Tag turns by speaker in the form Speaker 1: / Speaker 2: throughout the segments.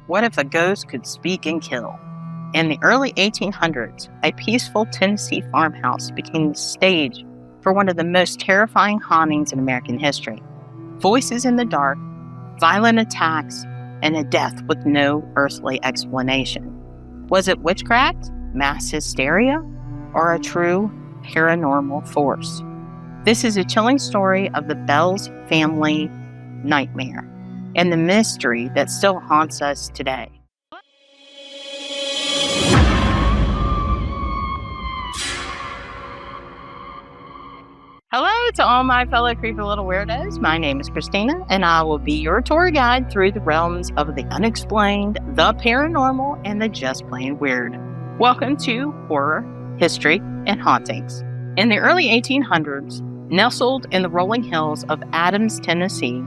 Speaker 1: What if a ghost could speak and kill? In the early 1800s, a peaceful Tennessee farmhouse became the stage for one of the most terrifying hauntings in American history. Voices in the dark, violent attacks, and a death with no earthly explanation. Was it witchcraft, mass hysteria, or a true paranormal force? This is a chilling story of the Bells family nightmare and the mystery that still haunts us today. Hello to all my fellow creepy little weirdos. My name is Christina, and I will be your tour guide through the realms of the unexplained, the paranormal, and the just plain weird. Welcome to Horror, History, and Hauntings. In the early 1800s, nestled in the rolling hills of Adams, Tennessee,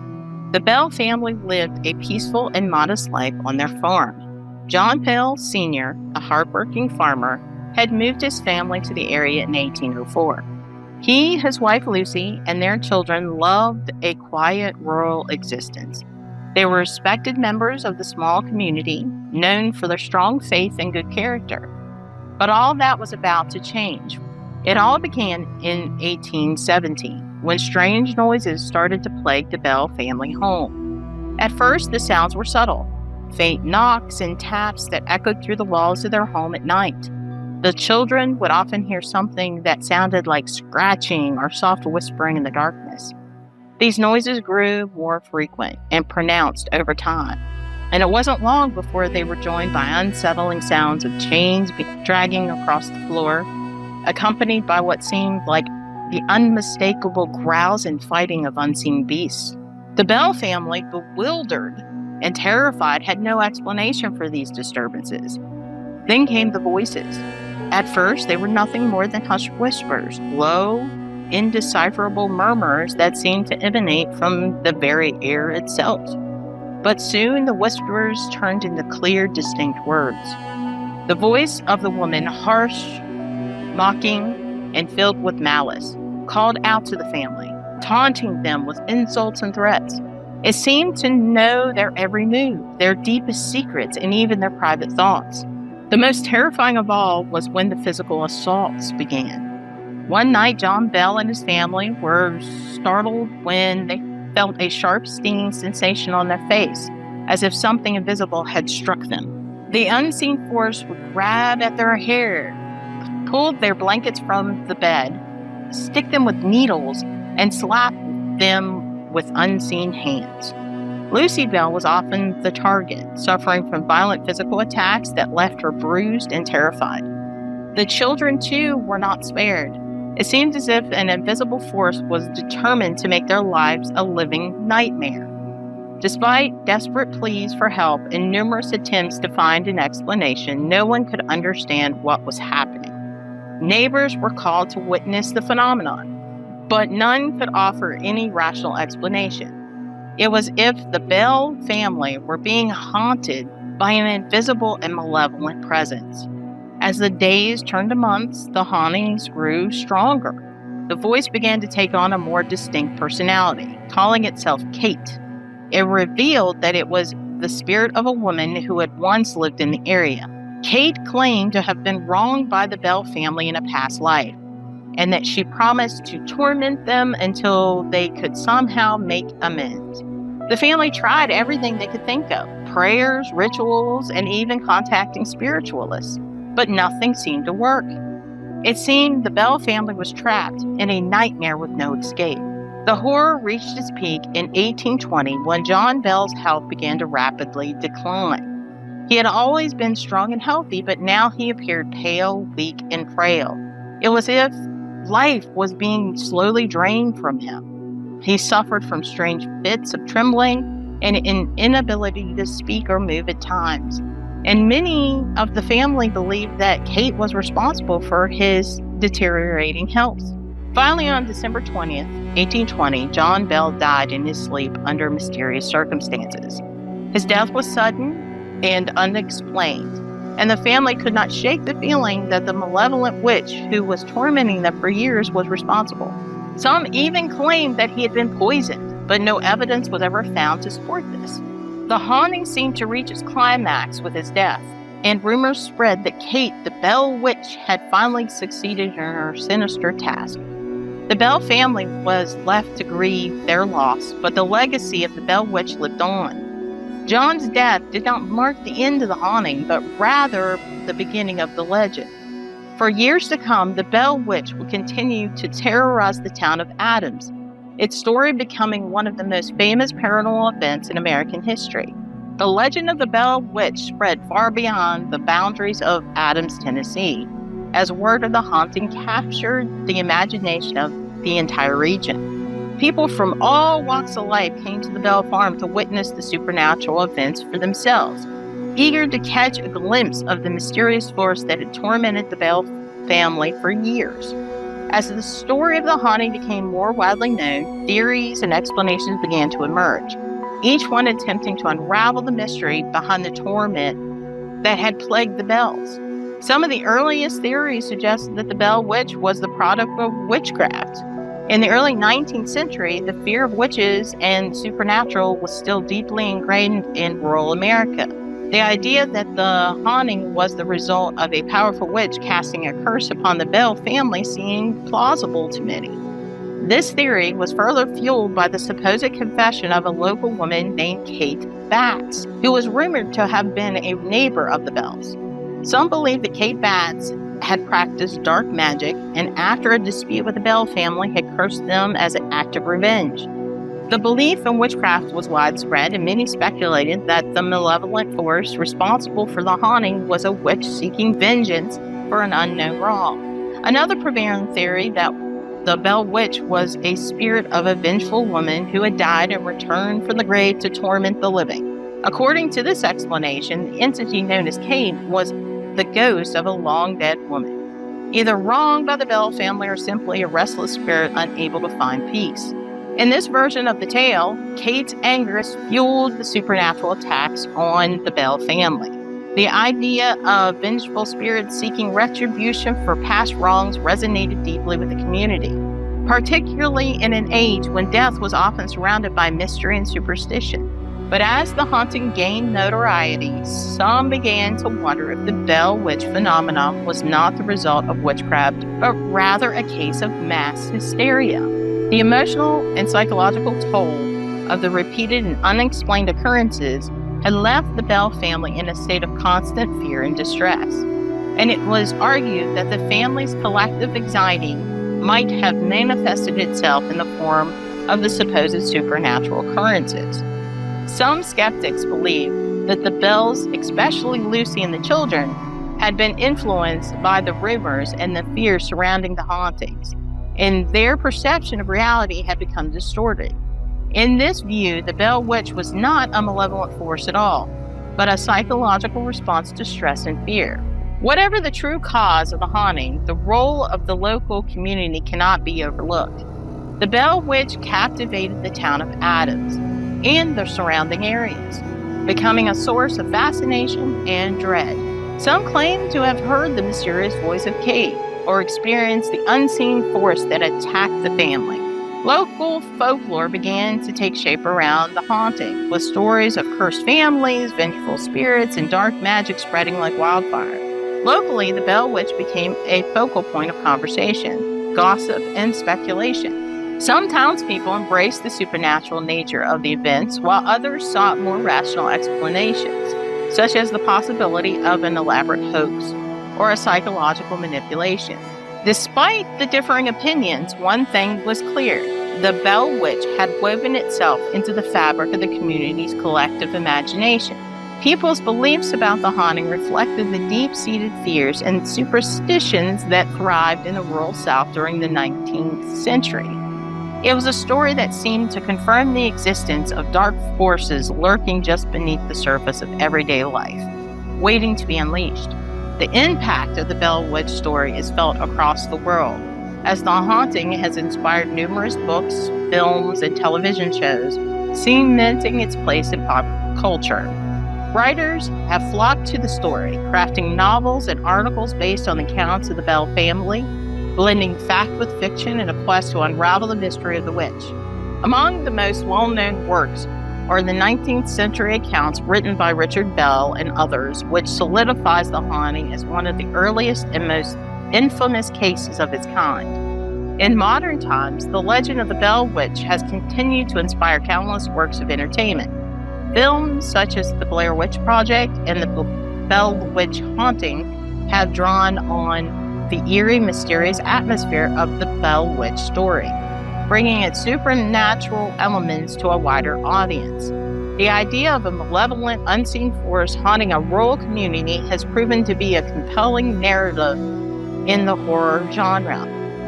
Speaker 1: the Bell family lived a peaceful and modest life on their farm. John Bell Sr., a hardworking farmer, had moved his family to the area in 1804. He, his wife Lucy, and their children loved a quiet rural existence. They were respected members of the small community, known for their strong faith and good character. But all that was about to change. It all began in 1817, when strange noises started to plague the Bell family home. At first, the sounds were subtle, faint knocks and taps that echoed through the walls of their home at night. The children would often hear something that sounded like scratching or soft whispering in the darkness. These noises grew more frequent and pronounced over time, and it wasn't long before they were joined by unsettling sounds of chains dragging across the floor, accompanied by what seemed like the unmistakable growls and fighting of unseen beasts. The Bell family, bewildered and terrified, had no explanation for these disturbances. Then came the voices. At first, they were nothing more than hushed whispers, low, indecipherable murmurs that seemed to emanate from the very air itself. But soon the whispers turned into clear, distinct words. The voice of the woman, harsh, mocking, and filled with malice, called out to the family, taunting them with insults and threats. It seemed to know their every move, their deepest secrets, and even their private thoughts. The most terrifying of all was when the physical assaults began. One night, John Bell and his family were startled when they felt a sharp stinging sensation on their face, as if something invisible had struck them. The unseen force would grab at their hair, pull their blankets from the bed, stick them with needles, and slap them with unseen hands. Lucy Bell was often the target, suffering from violent physical attacks that left her bruised and terrified. The children, too, were not spared. It seemed as if an invisible force was determined to make their lives a living nightmare. Despite desperate pleas for help and numerous attempts to find an explanation, no one could understand what was happening. Neighbors were called to witness the phenomenon, but none could offer any rational explanation. It was as if the Bell family were being haunted by an invisible and malevolent presence. As the days turned to months, the hauntings grew stronger. The voice began to take on a more distinct personality, calling itself Kate. It revealed that it was the spirit of a woman who had once lived in the area. Kate claimed to have been wronged by the Bell family in a past life, and that she promised to torment them until they could somehow make amends. The family tried everything they could think of, prayers, rituals, and even contacting spiritualists, but nothing seemed to work. It seemed the Bell family was trapped in a nightmare with no escape. The horror reached its peak in 1820 when John Bell's health began to rapidly decline. He had always been strong and healthy, but now he appeared pale, weak, and frail. It was as if life was being slowly drained from him. He suffered from strange fits of trembling and an inability to speak or move at times. And many of the family believed that Kate was responsible for his deteriorating health. Finally, on December 20th, 1820, John Bell died in his sleep under mysterious circumstances. His death was sudden and unexplained, and the family could not shake the feeling that the malevolent witch who was tormenting them for years was responsible. Some even claimed that he had been poisoned, but no evidence was ever found to support this. The haunting seemed to reach its climax with his death, and rumors spread that Kate, the Bell Witch, had finally succeeded in her sinister task. The Bell family was left to grieve their loss, but the legacy of the Bell Witch lived on. John's death did not mark the end of the haunting, but rather the beginning of the legend. For years to come, the Bell Witch would continue to terrorize the town of Adams, its story becoming one of the most famous paranormal events in American history. The legend of the Bell Witch spread far beyond the boundaries of Adams, Tennessee, as word of the haunting captured the imagination of the entire region. People from all walks of life came to the Bell Farm to witness the supernatural events for themselves, eager to catch a glimpse of the mysterious force that had tormented the Bell family for years. As the story of the haunting became more widely known, theories and explanations began to emerge, each one attempting to unravel the mystery behind the torment that had plagued the Bells. Some of the earliest theories suggested that the Bell Witch was the product of witchcraft. In the early 19th century, the fear of witches and supernatural was still deeply ingrained in rural America. The idea that the haunting was the result of a powerful witch casting a curse upon the Bell family seemed plausible to many. This theory was further fueled by the supposed confession of a local woman named Kate Batts, who was rumored to have been a neighbor of the Bells. Some believe that Kate Batts had practiced dark magic and after a dispute with the Bell family had cursed them as an act of revenge. The belief in witchcraft was widespread, and many speculated that the malevolent force responsible for the haunting was a witch seeking vengeance for an unknown wrong. Another prevailing theory that the Bell Witch was a spirit of a vengeful woman who had died and returned from the grave to torment the living. According to this explanation, the entity known as Kate was the ghost of a long-dead woman, either wronged by the Bell family or simply a restless spirit unable to find peace. In this version of the tale, Kate's anger fueled the supernatural attacks on the Bell family. The idea of vengeful spirits seeking retribution for past wrongs resonated deeply with the community, particularly in an age when death was often surrounded by mystery and superstition. But as the haunting gained notoriety, some began to wonder if the Bell Witch phenomenon was not the result of witchcraft, but rather a case of mass hysteria. The emotional and psychological toll of the repeated and unexplained occurrences had left the Bell family in a state of constant fear and distress, and it was argued that the family's collective anxiety might have manifested itself in the form of the supposed supernatural occurrences. Some skeptics believe that the Bells, especially Lucy and the children, had been influenced by the rumors and the fears surrounding the hauntings, and their perception of reality had become distorted. In this view, the Bell Witch was not a malevolent force at all, but a psychological response to stress and fear. Whatever the true cause of the haunting, the role of the local community cannot be overlooked. The Bell Witch captivated the town of Adams and the surrounding areas, becoming a source of fascination and dread. Some claim to have heard the mysterious voice of Kate or experienced the unseen force that attacked the family. Local folklore began to take shape around the haunting, with stories of cursed families, vengeful spirits, and dark magic spreading like wildfire. Locally, the Bell Witch became a focal point of conversation, gossip, and speculation. Some townspeople embraced the supernatural nature of the events, while others sought more rational explanations, such as the possibility of an elaborate hoax or a psychological manipulation. Despite the differing opinions, one thing was clear. The Bell Witch had woven itself into the fabric of the community's collective imagination. People's beliefs about the haunting reflected the deep-seated fears and superstitions that thrived in the rural South during the 19th century. It was a story that seemed to confirm the existence of dark forces lurking just beneath the surface of everyday life, waiting to be unleashed. The impact of the Bell Witch story is felt across the world, as the haunting has inspired numerous books, films, and television shows, cementing its place in pop culture. Writers have flocked to the story, crafting novels and articles based on accounts of the Bell family, blending fact with fiction in a quest to unravel the mystery of the witch. Among the most well-known works are the 19th century accounts written by Richard Bell and others, which solidifies the haunting as one of the earliest and most infamous cases of its kind. In modern times, the legend of the Bell Witch has continued to inspire countless works of entertainment. Films such as The Blair Witch Project and The Bell Witch Haunting have drawn on the eerie, mysterious atmosphere of the Bell Witch story, bringing its supernatural elements to a wider audience. The idea of a malevolent, unseen force haunting a rural community has proven to be a compelling narrative in the horror genre.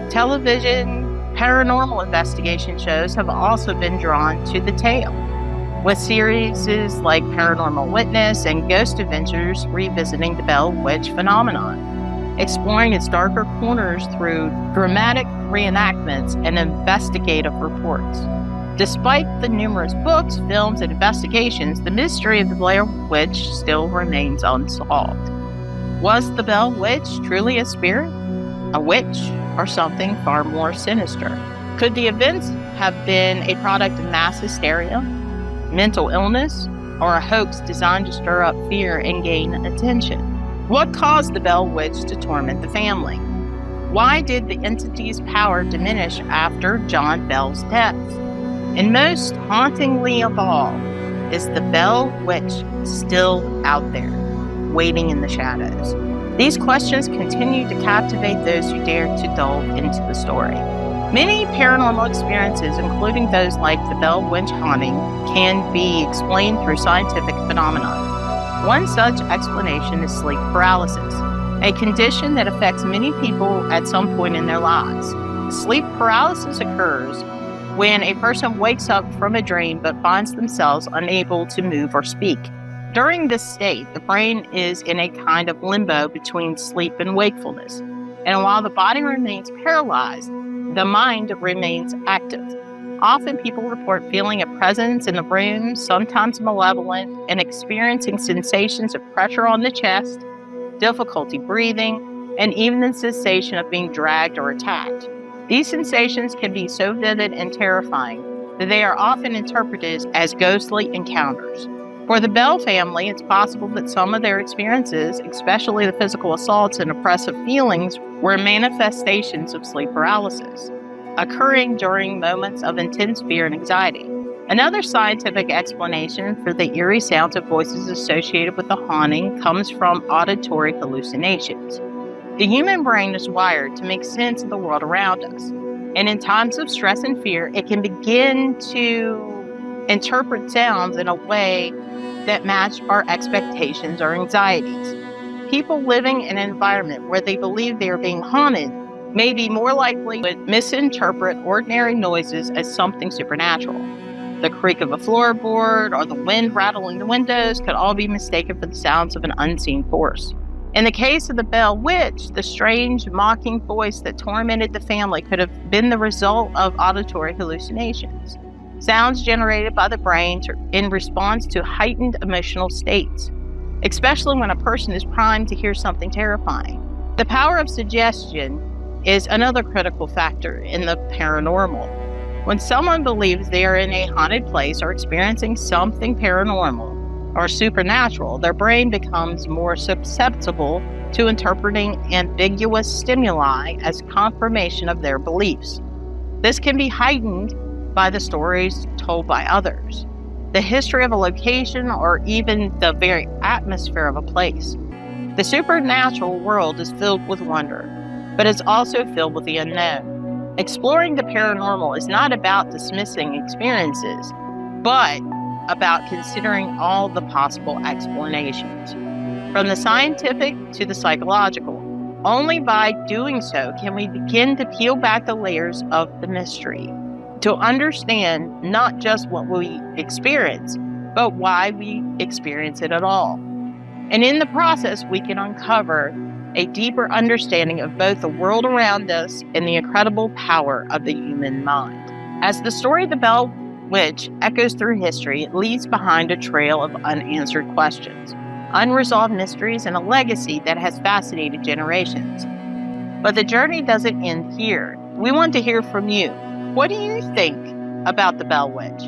Speaker 1: Television paranormal investigation shows have also been drawn to the tale, with series like Paranormal Witness and Ghost Adventures revisiting the Bell Witch phenomenon, exploring its darker corners through dramatic reenactments and investigative reports. Despite the numerous books, films, and investigations, the mystery of the Blair Witch still remains unsolved. Was the Bell Witch truly a spirit, a witch, or something far more sinister? Could the events have been a product of mass hysteria, mental illness, or a hoax designed to stir up fear and gain attention? What caused the Bell Witch to torment the family? Why did the entity's power diminish after John Bell's death? And most hauntingly of all, is the Bell Witch still out there, waiting in the shadows? These questions continue to captivate those who dare to delve into the story. Many paranormal experiences, including those like the Bell Witch haunting, can be explained through scientific phenomena. One such explanation is sleep paralysis, a condition that affects many people at some point in their lives. Sleep paralysis occurs when a person wakes up from a dream but finds themselves unable to move or speak. During this state, the brain is in a kind of limbo between sleep and wakefulness, and while the body remains paralyzed, the mind remains active. Often people report feeling a presence in the room, sometimes malevolent, and experiencing sensations of pressure on the chest, difficulty breathing, and even the sensation of being dragged or attacked. These sensations can be so vivid and terrifying that they are often interpreted as ghostly encounters. For the Bell family, it's possible that some of their experiences, especially the physical assaults and oppressive feelings, were manifestations of sleep paralysis, occurring during moments of intense fear and anxiety. Another scientific explanation for the eerie sounds of voices associated with the haunting comes from auditory hallucinations. The human brain is wired to make sense of the world around us, and in times of stress and fear, it can begin to interpret sounds in a way that match our expectations or anxieties. People living in an environment where they believe they are being haunted may be more likely to misinterpret ordinary noises as something supernatural. The creak of a floorboard or the wind rattling the windows could all be mistaken for the sounds of an unseen force. In the case of the Bell Witch, the strange, mocking voice that tormented the family could have been the result of auditory hallucinations, sounds generated by the brain in response to heightened emotional states, especially when a person is primed to hear something terrifying. The power of suggestion is another critical factor in the paranormal. When someone believes they are in a haunted place or experiencing something paranormal or supernatural, their brain becomes more susceptible to interpreting ambiguous stimuli as confirmation of their beliefs. This can be heightened by the stories told by others, the history of a location, or even the very atmosphere of a place. The supernatural world is filled with wonder, but it's also filled with the unknown. Exploring the paranormal is not about dismissing experiences, but about considering all the possible explanations, from the scientific to the psychological. Only by doing so can we begin to peel back the layers of the mystery, to understand not just what we experience, but why we experience it at all. And in the process, we can uncover a deeper understanding of both the world around us and the incredible power of the human mind. As the story of the Bell Witch echoes through history, it leaves behind a trail of unanswered questions, unresolved mysteries, and a legacy that has fascinated generations. But the journey doesn't end here. We want to hear from you. What do you think about the Bell Witch?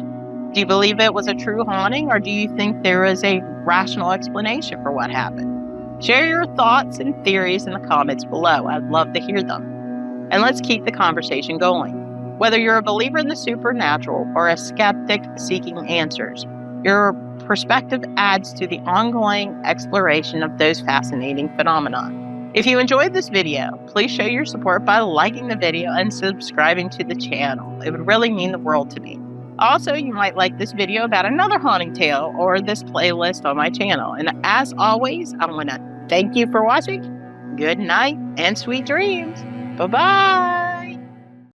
Speaker 1: Do you believe it was a true haunting, or do you think there is a rational explanation for what happened? Share your thoughts and theories in the comments below. I'd love to hear them. And let's keep the conversation going. Whether you're a believer in the supernatural or a skeptic seeking answers, your perspective adds to the ongoing exploration of those fascinating phenomena. If you enjoyed this video, please show your support by liking the video and subscribing to the channel. It would really mean the world to me. Also, you might like this video about another haunting tale or this playlist on my channel. And as always, I want to thank you for watching. Good night and sweet dreams. Bye-bye.